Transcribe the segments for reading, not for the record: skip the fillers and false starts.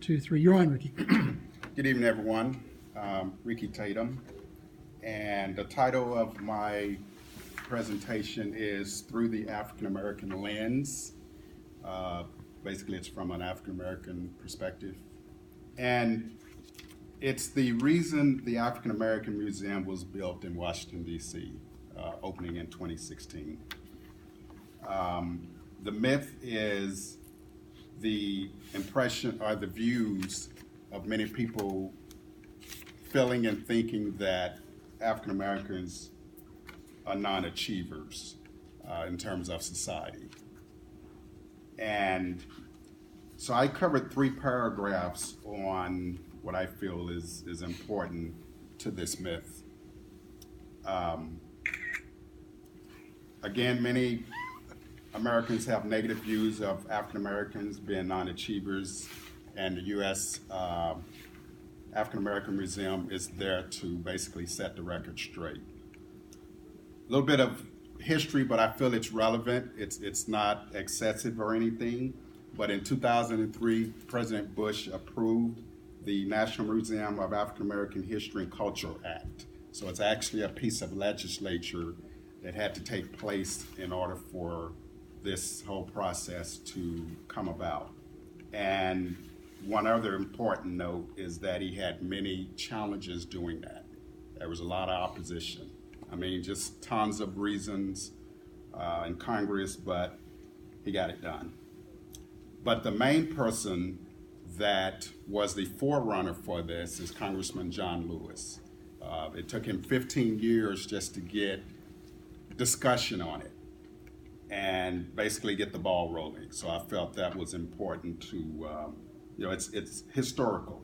2, 3. You're on, Ricky. Good evening, everyone. Ricky Tatum, and the title of my presentation is Through the African American Lens. Basically, it's from an African American perspective. And it's the reason the African American Museum was built in Washington, D.C., opening in 2016. The myth is the impression or the views of many people feeling and thinking that African Americans are non-achievers in terms of society. And so I covered 3 paragraphs on what I feel is important to this myth. Again, many Americans have negative views of African Americans being non-achievers, and the U.S. African American Museum is there to basically set the record straight. A little bit of history, but I feel it's relevant. It's not excessive or anything. But in 2003, President Bush approved the National Museum of African American History and Culture Act. So it's actually a piece of legislature that had to take place in order for this whole process to come about. And one other important note is that he had many challenges doing that. There was a lot of opposition. I mean, just tons of reasons in Congress, but he got it done. But the main person that was the forerunner for this is Congressman John Lewis. It took him 15 years just to get discussion on it and basically get the ball rolling. So I felt that was important to, it's historical,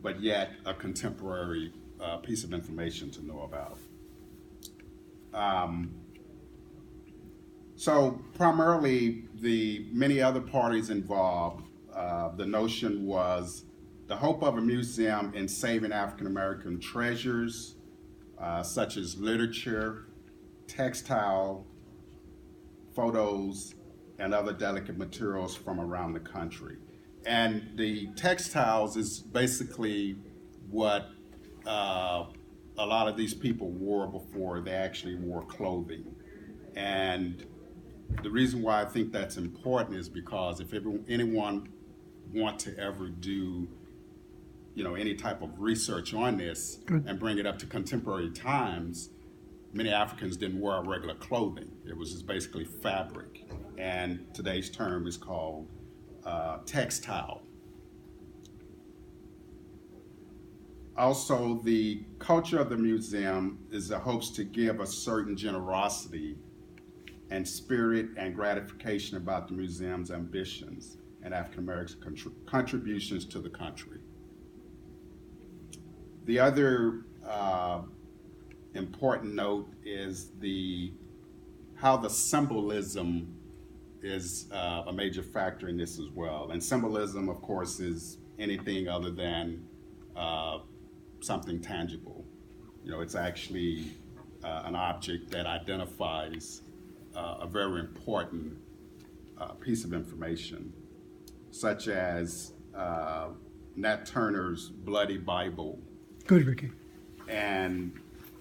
but yet a contemporary piece of information to know about. So primarily the many other parties involved, the notion was the hope of a museum in saving African American treasures, such as literature, textile, photos, and other delicate materials from around the country. And the textiles is basically what a lot of these people wore before they actually wore clothing. And the reason why I think that's important is because if anyone want to ever do, any type of research on this and bring it up to contemporary times, many Africans didn't wear regular clothing. It was just basically fabric. And today's term is called textile. Also, the culture of the museum is the hopes to give a certain generosity and spirit and gratification about the museum's ambitions and African American contributions to the country. The other important note is how the symbolism is a major factor in this as well. And symbolism, of course, is anything other than something tangible. It's actually an object that identifies a very important piece of information, such as Nat Turner's Bloody Bible. Good, Ricky. And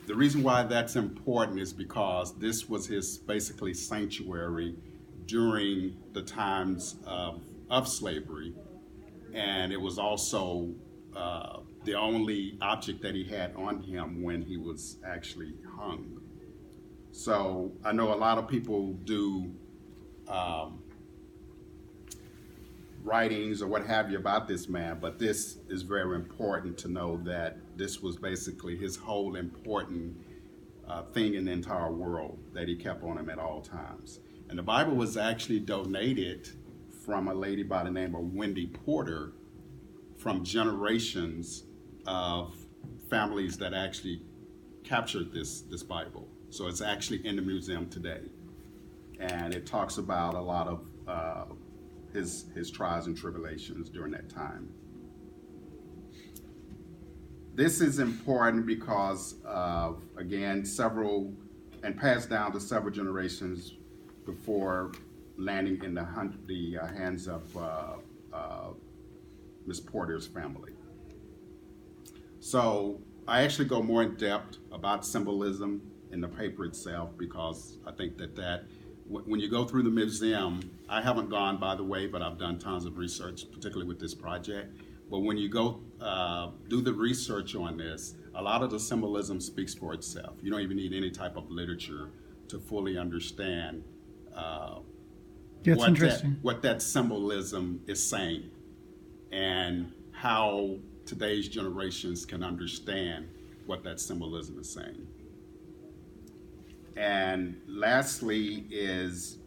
the reason why that's important is because this was his basically sanctuary during the times of slavery, and it was also the only object that he had on him when he was actually hung. So I know a lot of people do writings or what have you about this man, but this is very important to know that this was basically his whole important thing in the entire world that he kept on him at all times. And the Bible was actually donated from a lady by the name of Wendy Porter from generations of families that actually captured this Bible. So it's actually in the museum today. And it talks about a lot of his trials and tribulations during that time. This is important because of, again, several, and passed down to several generations before landing in the hands of Miss Porter's family. So I actually go more in depth about symbolism in the paper itself, because I think that when you go through the museum, I haven't gone, by the way, but I've done tons of research, particularly with this project. But when you go do the research on this, a lot of the symbolism speaks for itself. You don't even need any type of literature to fully understand That's interesting. what that symbolism is saying, and how today's generations can understand what that symbolism is saying. And lastly is,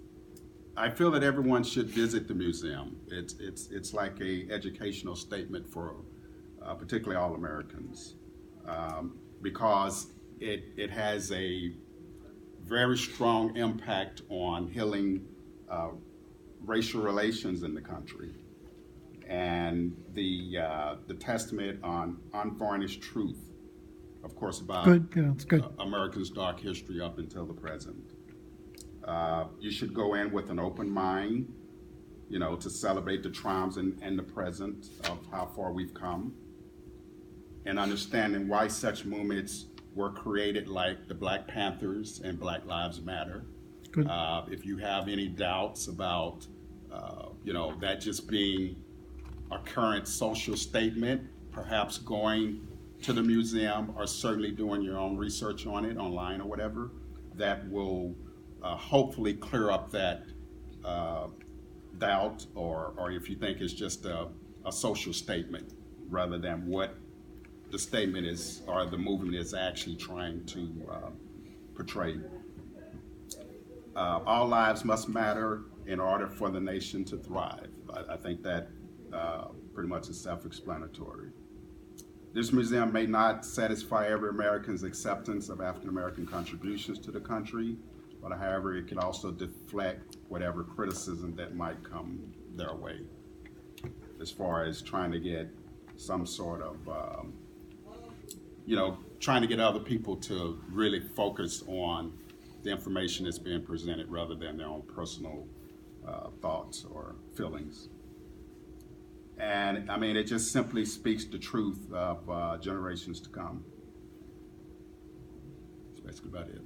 I feel that everyone should visit the museum. It's like a educational statement for particularly all Americans, because it has a very strong impact on healing racial relations in the country, and the testament on unvarnished truth, of course, about Good, yeah, that's good. America's dark history up until the present. You should go in with an open mind, to celebrate the triumphs and the present of how far we've come, and understanding why such movements were created, like the Black Panthers and Black Lives Matter. Good. If you have any doubts about, that just being a current social statement, perhaps going to the museum or certainly doing your own research on it online or whatever, that will hopefully clear up that doubt, or if you think it's just a social statement rather than what the statement is or the movement is actually trying to portray. All lives must matter in order for the nation to thrive. I think that pretty much is self-explanatory. This museum may not satisfy every American's acceptance of African American contributions to the country, but however, it can also deflect whatever criticism that might come their way, as far as trying to get some sort of, trying to get other people to really focus on the information that's being presented rather than their own personal thoughts or feelings. And I mean, it just simply speaks the truth of generations to come. That's basically about it.